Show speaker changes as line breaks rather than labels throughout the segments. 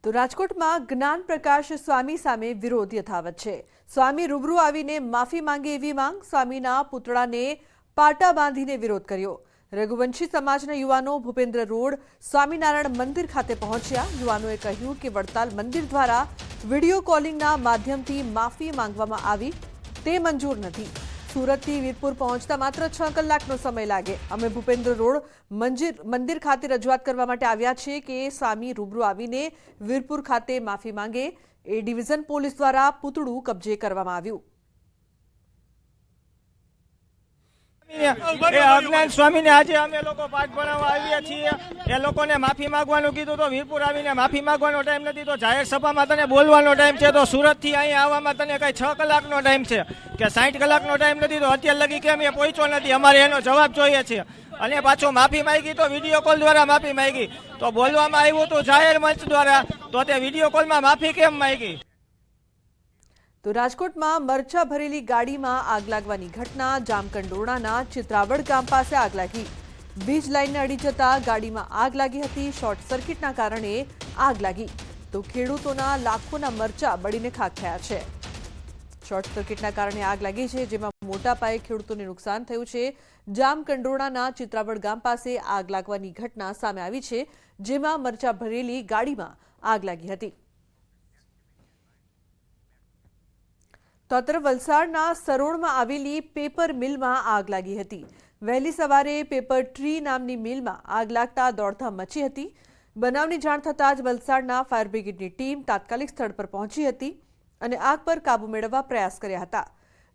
તો રાજકોટમાં જ્ઞાન પ્રકાશ સ્વામી સામે વિરોધ યથાવત છે। સ્વામી રૂબરૂ આવીને માફી માંગે એવી માંગ, સ્વામીના પુતળાને પાટા બાંધીને વિરોધ કર્યો। રઘુવંશી સમાજના યુવાનો ભૂપેન્દ્ર રોડ સ્વામિનારાયણ મંદિર ખાતે પહોંચ્યા। યુવાનોએ કહ્યું કે વડતાલ મંદિર દ્વારા વિડીયો કોલિંગના માધ્યમથી માફી માંગવામાં આવી તે મંજૂર નથી। સુરતથી વીરપુર પહોંચતા માત્ર 6 કલાકનો સમય લાગે। અમે ભૂપેન્દ્ર રોડ મંદિર ખાતે રજૂઆત કરવા માટે આવ્યા છીએ કે સ્વામી રૂબરૂ આવીને વીરપુર ખાતે માફી માંગે। એ ડિવિઝન પોલીસ દ્વારા પૂતળું કબજે કરવામાં આવ્યું।
અજ્ઞાન સ્વામીને આજે અમે લોકો પાઠ ભણાવવા આવ્યા છીએ। એ લોકોને માફી માંગવાનું કીધું તો વીરપુર આવીને માફી માંગવાનો ટાઈમ નથી, તો જાહેર સભામાં તને બોલવાનો ટાઈમ છે, તો સુરતથી અહીંયા આવવામાં તને કઈ 6 કલાકનો ટાઈમ છે કે 60 કલાકનો ટાઈમ નથી, તો અત્યાર લગી કેમ એ પહોંચ્યો નથી? અમારે એનો જવાબ જોઈએ છે। અને પાછો માફી માંગી તો વિડીયો કોલ દ્વારા માફી માંગી, તો બોલવામાં આવ્યું હતું જાહેર મંચ દ્વારા, તો તે વિડીયો કોલમાં માફી કેમ માંગી?
તો રાજકોટમાં મરચા ભરેલી ગાડીમાં આગ લાગવાની ઘટના। જામકંડોરણાના ચિત્રાવડ ગામ પાસે આગ લાગી। વીજ લાઇનને અડી જતા ગાડીમાં આગ લાગી હતી। શોર્ટ સર્કિટના કારણે આગ લાગી તો ખેડૂતોના લાખોના મરચા બળીને ખાખ થયા છે। શોર્ટ સર્કિટના કારણે આગ લાગી છે, જેમાં મોટા પાયે ખેડૂતોને નુકસાન થયું છે। જામકંડોરણાના ચિત્રાવડ ગામ પાસે આગ લાગવાની ઘટના સામે આવી છે, જેમાં મરચા ભરેલી ગાડીમાં આગ લાગી હતી। તો તરફ વલસાડના સરોણમાં આવેલી પેપર મિલમાં આગ લાગી હતી। વહેલી સવારે પેપર ટ્રી નામની મિલમાં આગ લાગતા દોડધામ મચી હતી। બનાવની જાણ થતાં જ વલસાડના ફાયર બ્રિગેડની ટીમ તાત્કાલિક સ્થળ પર પહોંચી હતી અને આગ પર કાબુ મેળવવા પ્રયાસ કર્યા હતા।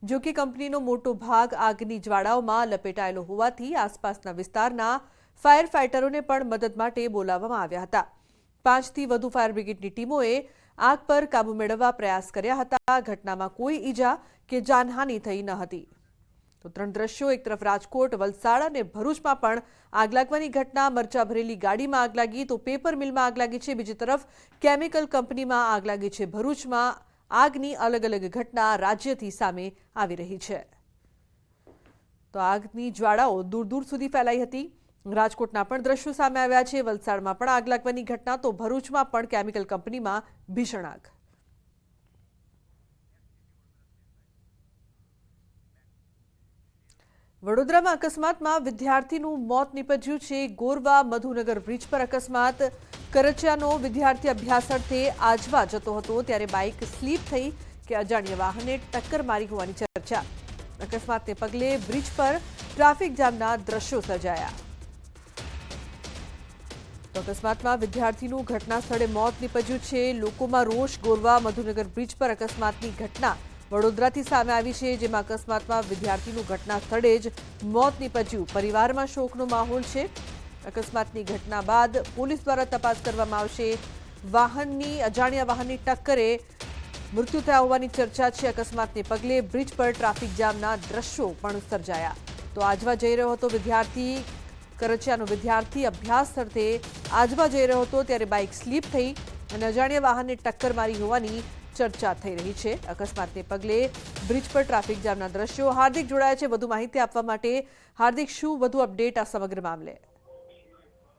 જો કે કંપનીનો મોટો ભાગ આગની જ્વાળાઓમાં લપેટાયેલો હોવાથી આસપાસના વિસ્તારના ફાયર ફાઇટરોને પણ મદદ માટે બોલાવવામાં આવ્યા હતા। 5થી વધુ ફાયર બ્રિગેડની ટીમોએ આગ પર કાબુ મેળવવા પ્રયાસ કર્યા હતા। ઘટનામાં કોઈ ઈજા કે જાનહાનિ થઈ ન હતી। તો 3 દ્રશ્યો, એક તરફ રાજકોટ, વલસાડ અને ભરૂચમાં પણ આગ લાગવાની ઘટના। મરચા ભરેલી ગાડીમાં આગ લાગી તો પેપર મિલમાં આગ લાગી છે। બીજી તરફ કેમિકલ કંપનીમાં આગ લાગી છે। ભરૂચમાં આગની અલગ અલગ ઘટના રાજ્યથી સામે આવી રહી છે। તો આગની જ્વાળાઓ દૂર દૂર સુધી ફેલાઈ હતી। રાજકોટના પણ દ્રશ્યો સામે આવ્યા છે। વલસાડમાં પણ આગ લાગવાની ઘટના, તો ભરૂચમાં પણ કેમિકલ કંપનીમાં ભીષણ આગ। વડોદરામાં અકસ્માતમાં વિદ્યાર્થીનું મોત નીપજ્યું છે। ગોરવા મધુનગર બ્રિજ પર અકસ્માત। કરચિયાનો વિદ્યાર્થી અભ્યાસ અર્થે આજવા જતો હતો, ત્યારે બાઇક સ્લીપ થઈ કે અજાણ્યા વાહને ટક્કર મારી હોવાની ચર્ચા। અકસ્માતને પગલે બ્રિજ પર ટ્રાફિક જામના દ્રશ્યો સર્જાયા। તો અકસ્માતમાં વિદ્યાર્થીનું ઘટના સ્થળે મોત નીપજ્યું છે। લોકોમાં રોષ। ગોરવા મધુનગર બ્રિજ પર અકસ્માતની ઘટના વડોદરાથી સામે આવી છે, જેમાં અકસ્માતમાં વિદ્યાર્થીનું ઘટના સ્થળે જ મોત નીપજ્યું। પરિવારમાં શોકનો માહોલ છે। અકસ્માતની ઘટના બાદ પોલીસ દ્વારા તપાસ કરવામાં આવશે। અજાણ્યા વાહનની ટક્કરે મૃત્યુ થયા હોવાની ચર્ચા છે। અકસ્માતને પગલે બ્રિજ પર ટ્રાફિક જામના દ્રશ્યો પણ સર્જાયા। તો આજવા જઈ રહ્યો હતો વિદ્યાર્થી, કરચિયાનો વિદ્યાર્થી અભ્યાસ અર્થે આજવા જઈ રહ્યો હતો, ત્યારે બાઇક સ્લીપ થઈ અને અજાણ્યા વાહનને ટક્કર મારી હોવાની ચર્ચા થઈ રહી છે। અકસ્માતને પગલે બ્રિજ પર ટ્રાફિક જામના દ્રશ્યો। હાર્દિક જોડાયા છે વધુ માહિતી આપવા માટે। હાર્દિક, શું વધુ અપડેટ આ સમગ્ર મામલે?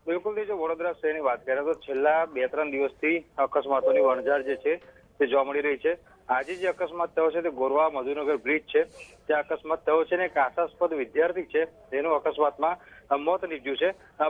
બિલકુલ, જો વડોદરા શહેરની વાત કરીએ તો છેલ્લા 2-3 દિવસથી અકસ્માતોની વણઝાર જે છે તે જોવા મળી રહી છે। આજે જે અકસ્માત થયો છે તે ગોરવા મધુનગર બ્રિજ છે, ત્યાં અકસ્માત થયો છે ને એક આશાસ્પદ વિદ્યાર્થી છે તેનું અકસ્માતમાં મોત નીપજ્યું છે।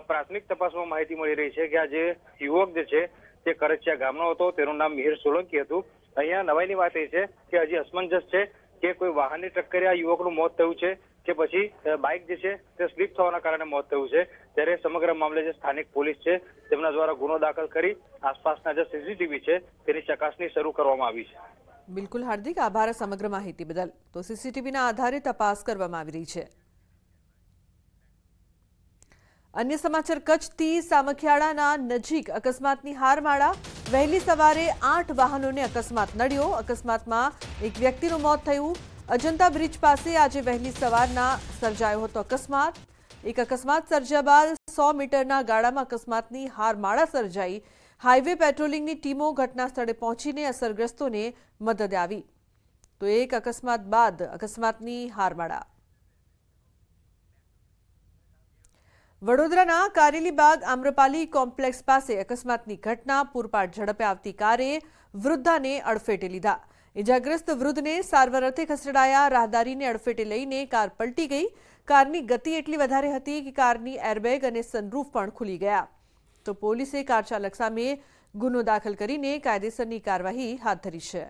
પ્રાથમિક તપાસમાં માહિતી મળી રહી છે કે આ જે યુવક જે છે તે કરચિયા ગામનો હતો, તેનું નામ મિહિર સોલંકી હતું। અહીંયા નવાઈની વાત એ છે કે હજી અસમંજસ છે કે કોઈ વાહનની ટક્કરે આ યુવકનું મોત થયું છે કે પછી બાઇક જે છે તે સ્લીપ થવાના કારણે મોત થયું છે। ત્યારે સમગ્ર મામલે જે સ્થાનિક પોલીસ છે તેમના દ્વારા ગુનો દાખલ કરી આસપાસના જે સીસીટીવી છે તેની ચકાસણી શરૂ કરવામાં આવી છે।
બિલકુલ હાર્દિક, આભાર સમગ્ર માહિતી બદલ। તો સીસીટીવીના આધારે તપાસ કરવામાં આવી રહી છે। અન્ય સમાચાર, કચ્છથી સામખિયાળાના નજીક અકસ્માતની હારમાળા। વહેલી સવારે 8 વાહનોને અકસ્માત નડ્યો। અકસ્માતમાં એક વ્યક્તિનું મોત થયું। અજંતા બ્રિજ પાસે આજે વહેલી સવારના સર્જાયો હતો અકસ્માત। એક અકસ્માત સર્જ્યા બાદ 100 મીટરના ગાળામાં અકસ્માતની હારમાળા સર્જાઈ। હાઈવે પેટ્રોલિંગની ટીમો ઘટના સ્થળે પહોંચીને અસરગ્રસ્તોને મદદે આવી। તો એક અકસ્માત બાદ અકસ્માતની હારમાળા। વડોદરાના કારેલીબાગ આમ્રપાલી કોમ્પ્લેક્સ પાસે અકસ્માતની ઘટના પૂરપાટ ઝડપે આવતી કારે વૃદ્ધાને અડફેટે લીધા. ઇજાગ્રસ્ત વૃદ્ધને સારવાર અર્થે ખસેડાયા. રાહદારીને અડફેટે લઈને કાર પલટી ગઈ. કારની ગતિ એટલી વધારે હતી કે કારની એરબેગ અને સનરૂફ પણ ખુલી ગયા. તો પોલીસે કાર ચાલક સામે ગુનો દાખલ કરીને કાયદેસરની કાર્યવાહી હાથ ધરી છે.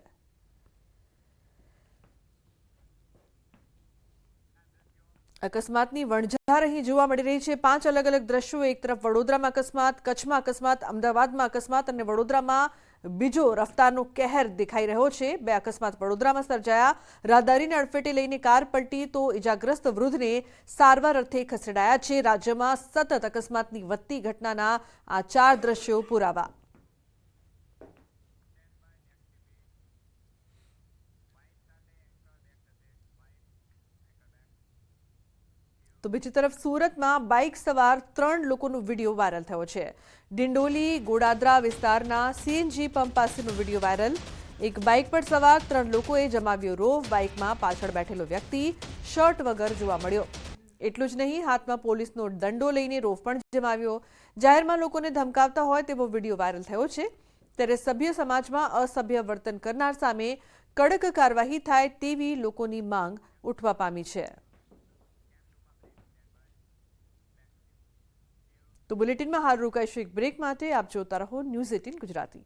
અકસ્માતની વણઝાર અહીં જોવા મળી રહી છે. 5 અલગ અલગ દ્રશ્યો. એક તરફ વડોદરામાં અકસ્માત, કચ્છમાં અકસ્માત, અમદાવાદમાં અકસ્માત અને વડોદરામાં બીજો રફતારનો કહેર દેખાઈ રહ્યો છે. 2 અકસ્માત વડોદરામાં સર્જાયા. રાહદારીને અડફેટે લઈને કાર પલટી તો ઇજાગ્રસ્ત વૃદ્ધને સારવાર અર્થે ખસેડાયા છે. રાજ્યમાં સતત અકસ્માતની વધતી ઘટનાના આ 4 દ્રશ્યો પુરાવા. તો બીજી તરફ સુરતમાં બાઇક સવાર 3 લોકોનો વિડીયો વાયરલ થયો છે. ડિંડોલી ગોડાદરા વિસ્તારના સીએનજી પંપ પાસેનો વિડીયો વાયરલ. એક બાઇક પર સવાર 3 લોકોએ જમાવ્યો રોવ. બાઇકમાં પાછળ બેઠેલો વ્યક્તિ શર્ટ વગર જોવા મળ્યો. એટલું જ નહીં, હાથમાં પોલીસનો દંડો લઈને રોવ પણ જમાવ્યો. જાહેરમાં લોકોને ધમકાવતા હોય તેવો વિડીયો વાયરલ થયો છે. ત્યારે સભ્ય સમાજમાં અસભ્ય વર્તન કરનાર સામે કડક કાર્યવાહી થાય તેવી લોકોની માંગ ઉઠવા પામી છે. તો બુલેટિનમાં હાલ રોકાઈશું એક બ્રેક માટે. આપ જોતા રહો ન્યૂઝ 18 ગુજરાતી.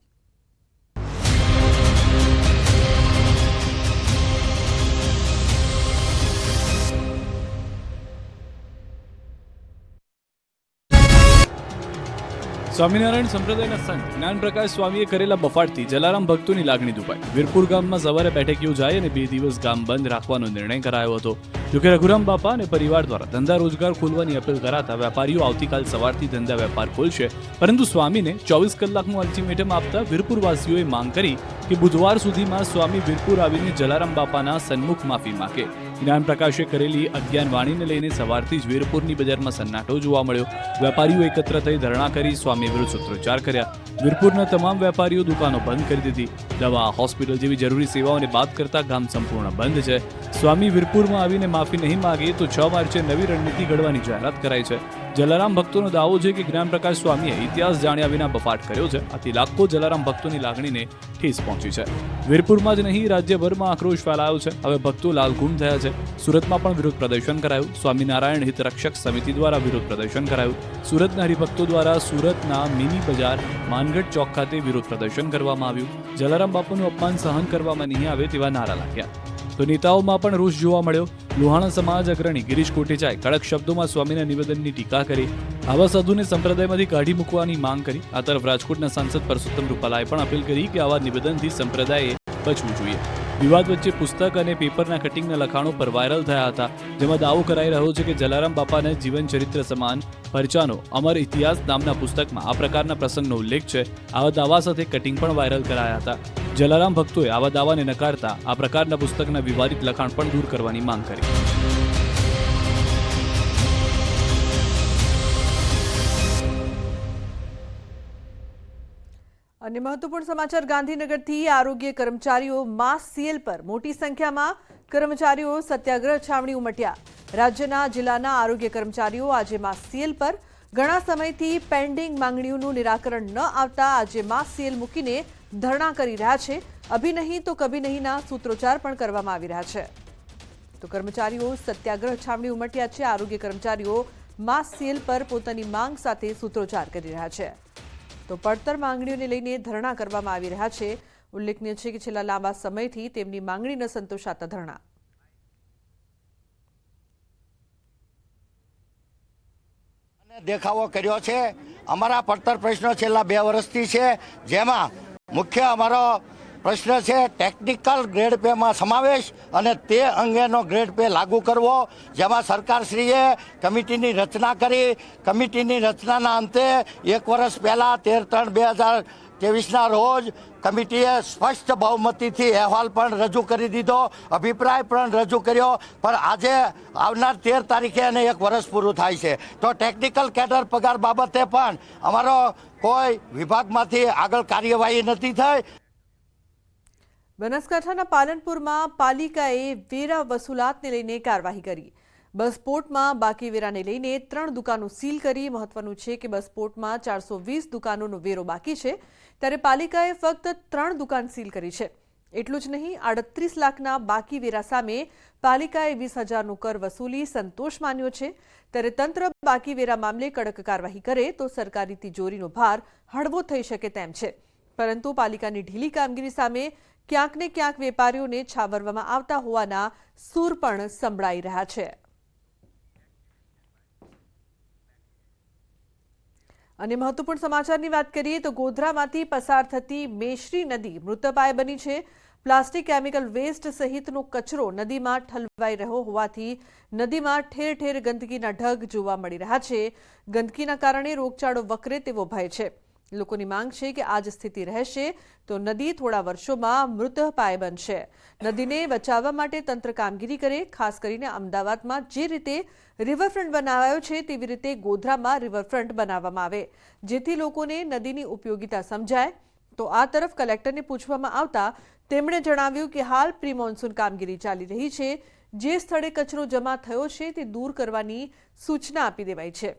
સ્વામિનારાયણ સંપ્રદાયના સંત જ્ઞાનપ્રકાશ સ્વામીએ કરેલા બફાટથી જલારામ ભક્તોની લાગણી દુભાઈ. વીરપુર ગામમાં સવારે બેઠક યોજાઈ અને 2 દિવસ ગામ બંધ રાખવાનો નિર્ણય કરાયો હતો. જોકે રઘુરામ બાપા અને પરિવાર દ્વારા ધંધા રોજગાર ખોલવાની અપીલ કરાતા વેપારીઓ આવતીકાલ સવારથી ધંધા વેપાર ખોલશે. પરંતુ સ્વામીને 24 કલાકનું અલ્ટિમેટમ આપતા વીરપુરવાસીઓએ માંગ કરી કે બુધવાર સુધીમાં સ્વામી વીરપુર આવીને જલારામ બાપાના સન્મુખ માફી માંગે. જ્ઞાનપ્રકાશે કરેલી અજ્ઞાન વાણીને લઈને સવારથી જ વીરપુરની બજારમાં સન્નાટો જોવા મળ્યો. વેપારીઓ એકત્ર થઈ ધરણા કરી સ્વામી વિરુદ્ધ સૂત્રોચ્ચાર કર્યા. વીરપુરના તમામ વેપારીઓ દુકાનો બંધ કરી દીધી. દવા, હોસ્પિટલ જેવી જરૂરી સેવાઓને બાદ કરતા ગામ સંપૂર્ણ બંધ છે. સ્વામી વીરપુરમાં આવીને માફી નહીં માગે તો 6 માર્ચે નવી રણનીતિ ઘડવાની જાહેરાત કરાઈ છે. જલારામ ભક્તોનો દાવો છે કે જ્ઞાનપ્રકાશ સ્વામીએ ઇતિહાસ જાણ્યા વિના બફાટ કર્યો છે. આથી લાખો જલારામ ભક્તોની લાગણીને ઠેસ પહોંચી છે. વીરપુરમાં જ નહીં, રાજ્યભરમાં આક્રોશ ફેલાયો છે. હવે ભક્તો લાલઘૂમ થયા છે. સુરતમાં પણ વિરોધ પ્રદર્શન કરાયું. સ્વામિનારાયણ હિત રક્ષક સમિતિ દ્વારા વિરોધ પ્રદર્શન કરાયું. સુરતના હરિભક્તો દ્વારા સુરતના મિની બજાર માનગઢ ચોક ખાતે વિરોધ પ્રદર્શન કરવામાં આવ્યું. જલારામ બાપુનું અપમાન સહન કરવામાં નહીં આવે તેવા નારા લાગ્યા. તો નેતાઓમાં પણ રોષ જોવા મળ્યો. લોહાણા સમાજ અગ્રણી ગિરીશ કોટેચાએ કડક શબ્દોમાં સ્વામીના નિવેદનની ટીકા કરી. આવા સાધુને સંપ્રદાયમાંથી કાઢી મૂકવાની માંગ કરી. આ તરફ રાજકોટના સાંસદ પરસોત્તમ રૂપાલાએ પણ અપીલ કરી કે આવા નિવેદનથી સંપ્રદાયે બચવું જોઈએ. વિવાદ વચ્ચે પુસ્તક અને પેપરના કટિંગના લખાણો પર વાયરલ થયા હતા, જેમાં દાવો કરાઈ રહ્યો છે કે જલારામ બાપાના જીવન ચરિત્ર સમાન પરચાનો અમર ઇતિહાસ નામના પુસ્તકમાં આ પ્રકારના પ્રસંગનો ઉલ્લેખ છે. આવા દાવા સાથે કટિંગ પણ વાયરલ કરાયા હતા. જલારામ ભક્તોએ આવા દાવાને નકારતા આ પ્રકારના પુસ્તકના વિવાદિત લખાણ પણ દૂર કરવાની માંગ કરી.
અને મહત્વપૂર્ણ સમાચાર ગાંધીનગરથી. આરોગ્ય કર્મચારીઓ માસ સીએલ પર મોટી સંખ્યામાં કર્મચારીઓ સત્યાગ્રહ છાવણી ઉમટ્યા. રાજ્યના જિલ્લાના આરોગ્ય કર્મચારીઓ આજે માસ સીએલ પર. ઘણા સમયથી પેન્ડિંગ માંગણીઓનું નિરાકરણ ન આવતા આજે માસ સીએલ મૂકીને ધરણા કરી રહ્યા છે. અભી નહીં તો કભી નહીંના સૂત્રોચ્ચાર પણ કરવામાં આવી રહ્યા છે. તો કર્મચારીઓ સત્યાગ્રહ છાવણી ઉમટ્યા છે. આરોગ્ય કર્મચારીઓ માસ સીએલ પર પોતાની માંગ સાથે સૂત્રોચ્ચાર કરી રહ્યા છે. તો પડતર માંગણીઓને લઈને ધરણા કરવામાં આવી રહ્યા છે. ઉલ્લેખનીય છે કે છેલ્લા લાંબા સમયથી તેમની માંગણી ન સંતોષાતા ધરણા.
દેખાવો કર્યો છે. અમારા પડતર પ્રશ્નો છેલ્લા 2 વર્ષથી છે, જેમાં મુખ્ય અમારો પ્રશ્ન છે ટેકનિકલ ગ્રેડ પેમાં સમાવેશ અને તે અંગેનો ગ્રેડ પે લાગુ કરવો, જેમાં સરકારશ્રીએ કમિટીની રચના કરી. કમિટીની રચનાના અંતે 1 વર્ષ પહેલાં 13/3/2023ના રોજ કમિટીએ સ્પષ્ટ બહુમતીથી અહેવાલ પણ રજૂ કરી દીધો, અભિપ્રાય પણ રજૂ કર્યો. પણ આજે આવનાર 13 તારીખે એને 1 વર્ષ પૂરું થાય છે. તો ટેકનિકલ કેડર પગાર બાબતે પણ અમારો કોઈ વિભાગમાંથી આગળ કાર્યવાહી નથી થઈ.
બનાસકાંઠાના પાલનપુરમાં પાલિકાએ વેરા વસૂલાતને લઈને કાર્યવાહી કરી. બસપોર્ટમાં બાકી વેરાને લઈને 3 દુકાનો સીલ કરી. મહત્વનું છે કે બસપોર્ટમાં 420 દુકાનોનો વેરો બાકી છે, ત્યારે પાલિકાએ ફક્ત 3 દુકાન સીલ કરી છે. એટલું જ નહીં, 38 લાખના બાકી વેરા સામે પાલિકાએ 20,000નો કર વસૂલી સંતોષ માન્યો છે. ત્યારે તંત્ર બાકી વેરા મામલે કડક કાર્યવાહી કરે તો સરકારી તિજોરીનો ભાર હળવો થઈ શકે તેમ છે. પરંતુ પાલિકાની ઢીલી કામગીરી સામે ક્યાંક ને ક્યાંક વેપારીઓને છાવરવામાં આવતા હોવાના સૂર પણ સંભળાઈ રહ્યા છે. અને મહત્વપૂર્ણ સમાચારની વાત કરીએ તો ગોધરામાંથી પસાર થતી મેશ્રી નદી મૃતપાય બની છે. પ્લાસ્ટિક, કેમિકલ વેસ્ટ સહિતનો કચરો નદીમાં ઠલવાઈ રહ્યો હોવાથી નદીમાં ઠેર ઠેર ગંદકીના ઢગ જોવા મળી રહ્યા છે. ગંદકીના કારણે રોગચાળો વકરે તેવો ભય છે. લોકોની માંગ છે કે આ જ સ્થિતિ રહેશે તો નદી થોડા વર્ષોમાં મૃતપાય બનશે. નદીને બચાવવા માટે તંત્ર કામગીરી કરે. ખાસ કરીને અમદાવાદમાં જે રીતે રિવરફ્રન્ટ બનાવાયો છે તેવી રીતે ગોધરામાં રિવરફ્રન્ટ બનાવવામાં આવે, જેથી લોકોને નદીની ઉપયોગિતા સમજાય. તો આ તરફ કલેક્ટરને પૂછવામાં આવતા તેમણે જણાવ્યું કે હાલ પ્રી મોન્સૂન કામગીરી ચાલી રહી છે. જે સ્થળે કચરો જમા થયો છે તે દૂર કરવાની સૂચના આપી દેવાઈ છે.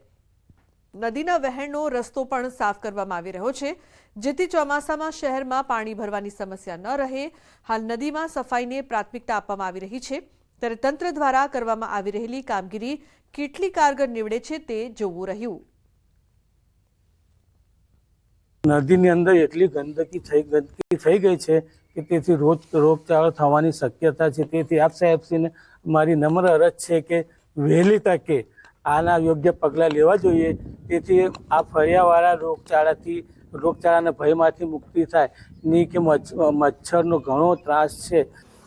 નદીના વહેણનો રસ્તો પણ સાફ કરવામાં આવી રહ્યો છે, જેથી ચોમાસામાં શહેરમાં પાણી ભરવાની સમસ્યા ન રહે. હાલ નદીમાં સફાઈને પ્રાથમિકતા આપવામાં આવી રહી છે, ત્યારે તંત્ર દ્વારા કરવામાં આવી રહેલી કામગીરી કેટલી કારગર નીવડે છે તે જોવું રહ્યું.
નદીની અંદર એટલી ગંદકી થઈ ગઈ છે કે તેથી રોગચાળો થવાની શક્યતા છે. તેથી આપ સાહેબશ્રીને મારી નમ્ર અરજ છે કે વહેલી તકે આના યોગ્ય પગલાં લેવા જોઈએ, તેથી આ ફરિયાવાળા રોગચાળાના ભયમાંથી મુક્તિ થાય. ની કે મચ્છરનો ઘણો ત્રાસ છે.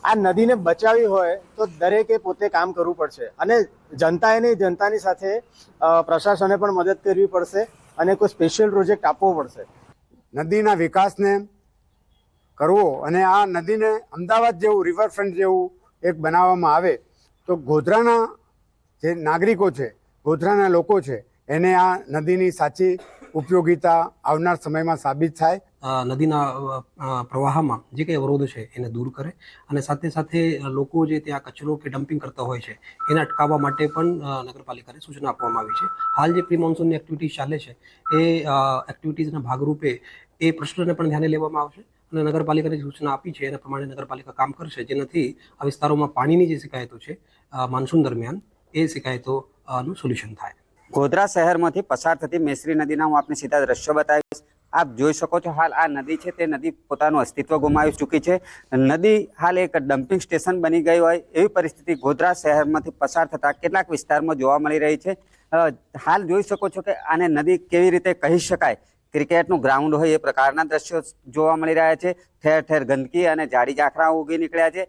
આ નદીને બચાવવી હોય તો દરેકે પોતે કામ કરવું પડશે અને જનતાએ નહીં, જનતાની સાથે પ્રશાસને પણ મદદ કરવી પડશે અને કોઈ સ્પેશિયલ પ્રોજેક્ટ આપવો પડશે.
નદીના વિકાસને કરવો અને આ નદીને અમદાવાદ જેવું રિવરફ્રન્ટ જેવું એક બનાવવામાં આવે તો ગોધરાના જે નાગરિકો છે, ગોધરાના લોકો છે, એને આ નદીની સાચી ઉપયોગિતા આવનાર સમયમાં સાબિત થાય.
નદીના પ્રવાહમાં જે કંઈ અવરોધો છે એને દૂર કરે અને સાથે સાથે લોકો જે ત્યાં કચરો કે ડમ્પિંગ કરતા હોય છે એને અટકાવવા માટે પણ નગરપાલિકાને સૂચના આપવામાં આવી છે. હાલ જે પ્રી મોન્સૂનની એક્ટિવિટીઝ ચાલે છે એ એક્ટિવિટીઝના ભાગરૂપે એ પ્રશ્નને પણ ધ્યાને લેવામાં આવશે અને નગરપાલિકાને સૂચના આપી છે એના પ્રમાણે નગરપાલિકા કામ કરશે, જેનાથી આ વિસ્તારોમાં પાણીની જે શિકાયતો છે મોન્સૂન દરમિયાન એ શિકાયતોનું સોલ્યુશન થાય.
ગોધરા શહેરમાંથી પસાર થતી મેશ્રી નદીના હું આપને સીધા દ્રશ્યો બતાવીશ. આપ જોઈ શકો છો હાલ આ નદી છે તે નદી પોતાનું અસ્તિત્વ ગુમાવી ચૂકી છે. નદી હાલ એક ડમ્પિંગ સ્ટેશન બની ગઈ હોય એવી પરિસ્થિતિ ગોધરા શહેરમાંથી પસાર થતા કેટલાક વિસ્તારમાં જોવા મળી રહી છે. હાલ જોઈ શકો છો કે આને નદી કેવી રીતે કહી શકાય, ક્રિકેટનું ગ્રાઉન્ડ હોય એ પ્રકારના દ્રશ્યો જોવા મળી રહ્યા છે. ઠેર ઠેર ગંદકી અને ઝાડી ઝાંખરા ઉગી નીકળ્યા છે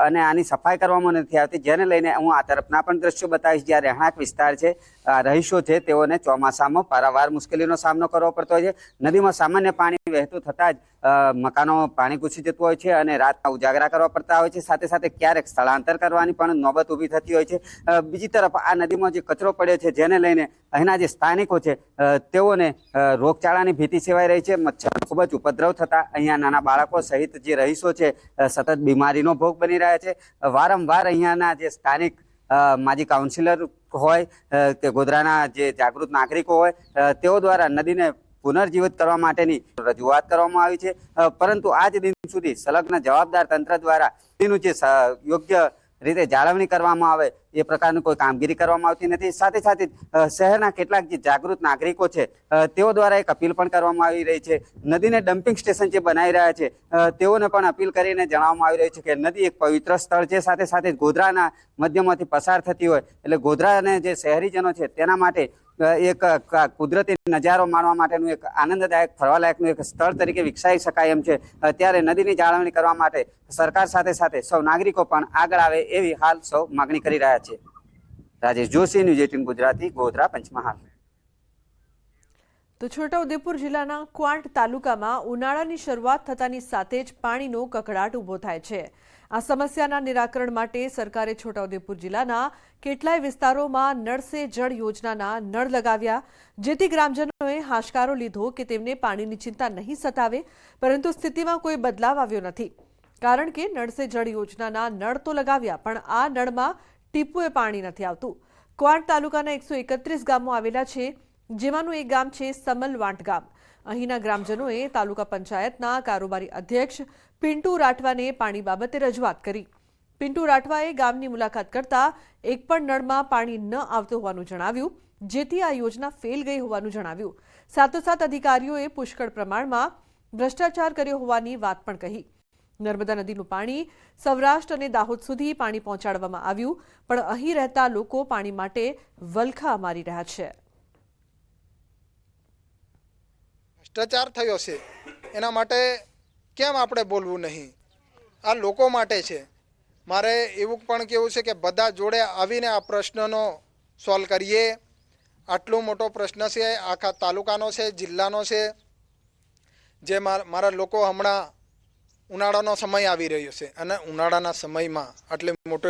અને આની સફાઈ કરવામાં નથી આવતી, જેને લઈને હું આ તરફના પણ દ્રશ્યો બતાવીશ. જ્યાં રહેણાંક વિસ્તાર છે, રહીશો છે, તેઓને ચોમાસામાં પારાવાર મુશ્કેલીનો સામનો કરવો પડતો હોય છે. નદીમાં સામાન્ય પાણી વહેતું થતાં જ મકાનો પાણી ઘૂસી જતું હોય છે અને રાતના ઉજાગરા કરવા પડતા હોય છે. સાથે સાથે ક્યારેક સ્થળાંતર કરવાની પણ નોબત ઊભી થતી હોય છે. બીજી તરફ આ નદીમાં જે કચરો પડ્યો છે જેને લઈને અહીંના જે સ્થાનિકો છે તેઓને રોગચાળાની ભીતિ સેવાઈ રહી છે. મચ્છર ખૂબ જ ઉપદ્રવ થતા અહીંયા નાના બાળકો સહિત જે રહીશો છે સતત બીમારીનો ભોગ બની રહ્યા છે. વારંવાર અહીંયાના જે સ્થાનિક માજી કાઉન્સિલર હોય કે ગોધરાના જે જાગૃત નાગરિકો હોય તેઓ દ્વારા નદીને પુનર્જીવિત કરવા માટેની રજૂઆત કરવામાં આવી છે, પરંતુ આજ દિન સુધી સંલગ્ન જવાબદાર તંત્ર દ્વારા નદીનું જે યોગ્ય રીતે જાળવણી કરવામાં આવે એ પ્રકારની કોઈ કામગીરી કરવામાં આવતી નથી. સાથે સાથે શહેરના કેટલાક જે જાગૃત નાગરિકો છે તેઓ દ્વારા એક અપીલ પણ કરવામાં આવી રહી છે. નદીને ડમ્પિંગ સ્ટેશન જે બનાવી રહ્યા છે તેઓને પણ અપીલ કરીને જણાવવામાં આવી રહ્યું છે કે નદી એક પવિત્ર સ્થળ છે. સાથે સાથે ગોધરાના મધ્યમાંથી પસાર થતી હોય એટલે ગોધરાને જે શહેરીજનો છે તેના માટે એક કુદરતી નજારો માણવા માટેનું એક આનંદદાયક ફરવાલાયકનું એક સ્થળ તરીકે વિકસાવી શકાય એમ છે. ત્યારે નદીની જાળવણી કરવા માટે સરકાર સાથે સાથે સૌ નાગરિકો પણ આગળ આવે એવી હાલ સૌ માગણી કરી રહ્યા છે. રાજેશ જોશી, ન્યૂઝ 18 ગુજરાતી, ગોધરા, પંચમહાલ.
તો છોટાઉદેપુર જિલ્લાના ક્વાંટ તાલુકામાં ઉનાળાની શરૂઆત થતાની સાથે જ પાણીનો કકળાટ ઊભો થાય છે. આ સમસ્યાના નિરાકરણ માટે સરકારે છોટાઉદેપુર જિલ્લાના કેટલાય વિસ્તારોમાં નળ સે જળ યોજનાના નળ લગાવ્યા, જેથી ગ્રામજનોએ હાશકારો લીધો કે તેમને પાણીની ચિંતા નહીં સતાવે. પરંતુ સ્થિતિમાં કોઈ બદલાવ આવ્યો નથી, કારણ કે નળ સે જળ યોજનાના નળ તો લગાવ્યા પણ આ નળમાં ટીપુએ પાણી નથી આવતું. ક્વાંટ તાલુકાના 131 ગામો આવેલા છે, જેમાંનું એક ગામ છે સમલવાંટ ગામ. અહીંના ગ્રામજનોએ તાલુકા પંચાયતના કારોબારી અધ્યક્ષ પિન્ટુ રાઠવાને પાણી બાબતે રજૂઆત કરી. પિન્ટુ રાઠવાએ ગામની મુલાકાત કરતા એક પણ નળમાં પાણી ન આવતું હોવાનું જણાવ્યું, જેથી આ યોજના ફેલ ગઈ હોવાનું જણાવ્યું. સાથોસાથ અધિકારીઓએ પુષ્કળ પ્રમાણમાં ભ્રષ્ટાચાર કર્યો હોવાની વાત પણ કહી. નર્મદા નદીનું પાણી સૌરાષ્ટ્ર અને દાહોદ સુધી પાણી પહોંચાડવામાં આવ્યું, પણ અહીં રહેતા લોકો પાણી માટે વલખા મારી રહ્યા છે.
ભ્રષ્ટાચાર થયો છે એના માટે કેમ આપણે બોલવું નહીં? આ લોકો માટે છે. મારે એવું પણ કહેવું છે કે બધા જોડે આવીને આ પ્રશ્નનો સોલ્વ કરીએ. આટલો મોટો પ્રશ્ન છે, આખા તાલુકાનો છે, જિલ્લાનો છે, જે મારા લોકો હમણાં ઉનાળાનો સમય આવી રહ્યો છે અને ઉનાળાના સમયમાં આટલે મોટો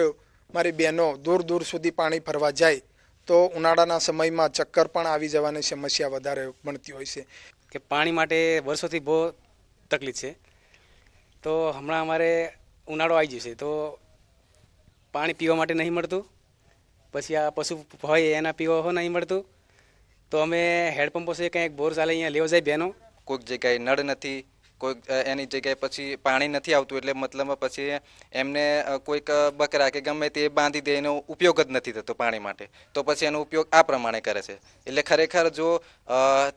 મારી બહેનો દૂર દૂર સુધી પાણી ભરવા જાય તો ઉનાળાના સમયમાં ચક્કર પણ આવી જવાની સમસ્યા વધારે બનતી હોય છે.
કે પાણી માટે વર્ષોથી બહુ તકલીફ છે. તો હમણાં અમારે ઉનાળો આવી જશે તો પાણી પીવા માટે નહીં મળતું, પછી આ પશુ હોય એના પીવા નહીં મળતું, તો અમે હેડપંપો છે કંઈક બોર ચાલે અહીંયા લેવા જાય બહેનો.
કોઈક જગ્યાએ નળ નથી, કોઈક એની જગ્યાએ પછી પાણી નથી આવતું, એટલે મતલબ પછી એમને કોઈક બકરા કે ગમે તે બાંધી દે, એનો ઉપયોગ જ નથી થતો પાણી માટે, તો પછી એનો ઉપયોગ આ પ્રમાણે કરે છે. એટલે ખરેખર જો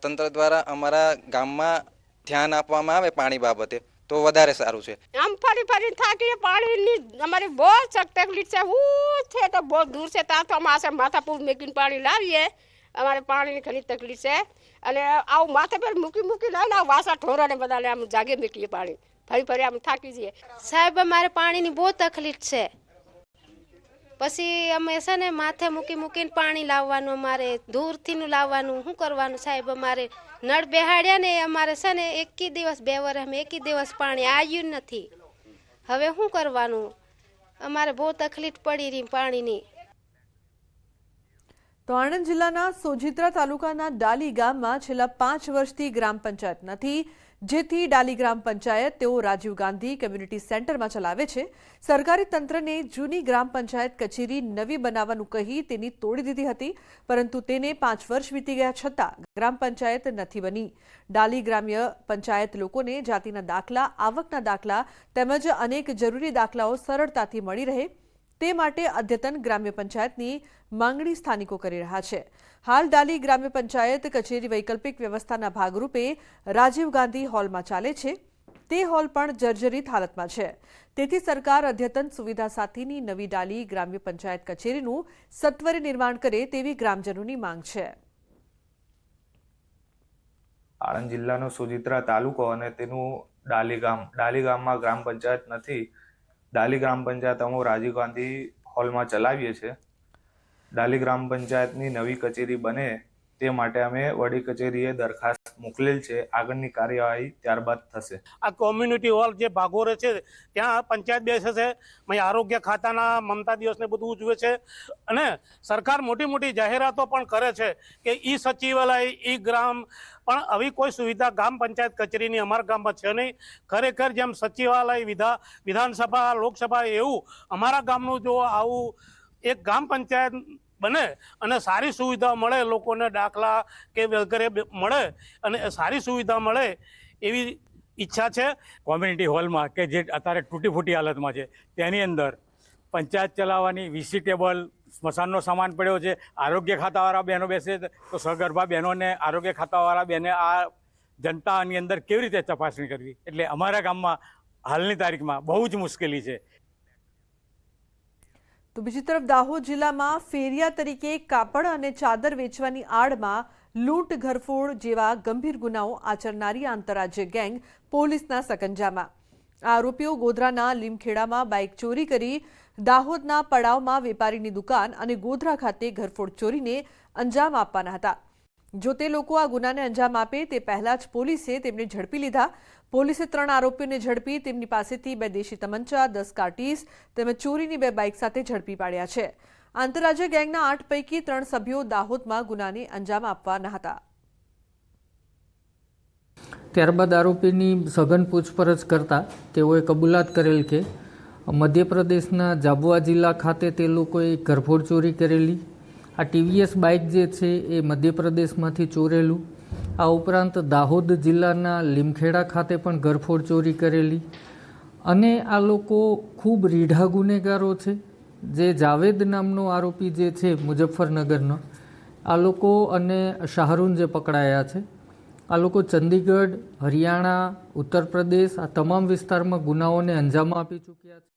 તંત્ર દ્વારા અમારા ગામમાં ધ્યાન આપવામાં આવે પાણી બાબતે તો વધારે સારું છે.
આમ ફરી ફરી થાકીએ, પાણીની અમારી બહુ તકલીફ છે. હું છે તો બહુ દૂર છે, ત્યાં તો અમારે માથાપુર મૂકીને પાણી લાવીએ. અમારે પાણીની ઘણી તકલીફ છે અને આવું માથે પર મૂકી લઈને વાસા ઠોરાને બધાને આમ જાગે મૂકીએ પાણી. ફરી ફરી આમ થાકી જઈએ.
સાહેબ અમારે પાણીની બહુ તકલીફ છે. પછી અમે છે ને માથે મૂકીને પાણી લાવવાનું, અમારે દૂરથી લાવવાનું. શું કરવાનું સાહેબ? અમારે નળ બેહાડ્યા ને અમારે છે ને 21 દિવસ 2 વર્ષ 21 દિવસ પાણી આવ્યું નથી. હવે શું કરવાનું? અમારે બહુ તકલીફ પડી રહી પાણીની.
તો આણંદ જિલ્લાના સોજિત્રા તાલુકાના ડાલી ગામમાં છેલ્લા 5 વર્ષથી ગ્રામ પંચાયત નથી, જેથી ડાલી ગ્રામ પંચાયત તેઓ રાજીવ ગાંધી કમ્યુનિટી સેન્ટરમાં ચલાવે છે. સરકારી તંત્રને જૂની ગ્રામ પંચાયત કચેરી નવી બનાવવાનું કહી તેની તોડી દીધી હતી, પરંતુ તેને 5 વર્ષ વીતી ગયા છતાં ગ્રામ પંચાયત નથી બની. ડાલી ગ્રામ્ય પંચાયત લોકોને જાતિના દાખલા, આવકના દાખલા તેમજ અનેક જરૂરી દાખલાઓ સરળતાથી મળી રહે તે માટે અદ્યતન ગ્રામ્ય પંચાયતની માંગણી સ્થાનિકો કરી રહ્યા છે. હાલ ડાલી ગ્રામ્ય પંચાયત કચેરી વૈકલ્પિક વ્યવસ્થાના ભાગરૂપે રાજીવ ગાંધી હોલમાં ચાલે છે. તે હોલ પણ જર્જરિત હાલતમાં છે. તેથી સરકાર અદ્યતન સુવિધા સાથેની નવી ડાલી ગ્રામ્ય પંચાયત કચેરીનું સત્વરે નિર્માણ કરે તેવી ગ્રામજનોની માંગ છે.
આણંદ જિલ્લાનો સોજિત્રા તાલુકો અને તેનું ડાલી ગામમાં ગ્રામ પંચાયત નથી. ડાલી ગ્રામ પંચાયત અમે રાજીવ ગાંધી હોલમાં ચલાવીએ છીએ. ડાલી ગ્રામ પંચાયતની નવી કચેરી બને તે માટે અમે વડી કચેરીએ દરખાસ્ત મોકલેલ છે. આગળની કાર્યવાહી ત્યારબાદ થશે.
આ કોમ્યુનિટી હોલ જે ભાગોરે છે ત્યાં પંચાયત બેસે છે, આરોગ્ય ખાતાના મમતા દિવસને બધું ઉજવે છે અને સરકાર મોટી મોટી જાહેરાતો પણ કરે છે કે ઈ સચિવાલય, ઈ ગ્રામ, પણ આવી કોઈ સુવિધા ગ્રામ પંચાયત કચેરીની અમારા ગામમાં છે નહીં. ખરેખર જેમ સચિવાલય, વિધાનસભા, લોકસભા એવું અમારા ગામનું જો આવું એક ગ્રામ પંચાયત બને અને સારી સુવિધા મળે, લોકોને દાખલા કે વગેરે મળે અને સારી સુવિધા મળે એવી ઈચ્છા છે.
કોમ્યુનિટી હોલમાં કે જે અત્યારે તૂટી ફૂટી હાલતમાં છે તેની અંદર પંચાયત ચલાવવાની વીસી ટેબલ, સ્મશાનનો સામાન પડ્યો છે. આરોગ્ય ખાતાવાળા બહેનો બેસે તો સગર્ભા બહેનોને આરોગ્ય ખાતાવાળા બહેને આ જનતાની અંદર કેવી રીતે તપાસણી કરવી, એટલે અમારા ગામમાં હાલની તારીખમાં બહુ જ મુશ્કેલી છે.
તો બીજી તરફ દાહોદ જિલ્લામાં ફેરિયા તરીકે કાપડ અને ચાદર વેચવાની આડમાં લૂંટ, ઘરફોડ જેવા ગંભીર ગુનાઓ આચરનારી આંતરરાજ્ય ગેંગ પોલીસના સકંજામાં. આરોપીઓ ગોધરાના લીમખેડામાં બાઇક ચોરી કરી દાહોદના પડાવમાં વેપારીની દુકાન અને ગોધરા ખાતે ઘરફોડ ચોરીને અંજામ આપવાના હતા. જો તે લોકો આ ગુનાને અંજામ આપે તે પહેલા જ પોલીસે તેમને ઝડપી લીધા. પોલીસે 3 આરોપીઓને ઝડપી તેમની પાસેથી 2 દેશી તમંચા, 10 કાર્ટીઝ તેમજ ચોરીની 2 બાઇક સાથે ઝડપી પાડ્યા છે. આંતરરાજ્ય ગેંગના 8 પૈકી 3 સભ્યો દાહોદમાં ગુનાને અંજામ આપવાના હતા.
ત્યારબાદ આરોપીની સઘન પૂછપરછ કરતા તેઓએ કબૂલાત કરેલ કે મધ્યપ્રદેશના જાબુઆ જિલ્લા ખાતે તે લોકોએ ઘરફોડ ચોરી કરેલી. આ ટીવીએસ બાઇક જે છે એ મધ્યપ્રદેશમાંથી ચોરેલું. આ ઉપરાંત દાહોદ જિલ્લાના લીમખેડા ખાતે પણ ઘરફોડ ચોરી કરેલી. અને આ લોકો ખૂબ રીઢા ગુનેગારો છે. જે જાવેદ નામનો આરોપી જે છે મુઝફ્ફરનગરનો, આ લોકો અને શાહરૂન જે પકડાયા છે, આ લોકો ચંદીગઢ, હરિયાણા, ઉત્તર પ્રદેશ આ તમામ વિસ્તારમાં ગુનાઓને અંજામ આપી ચૂક્યા છે.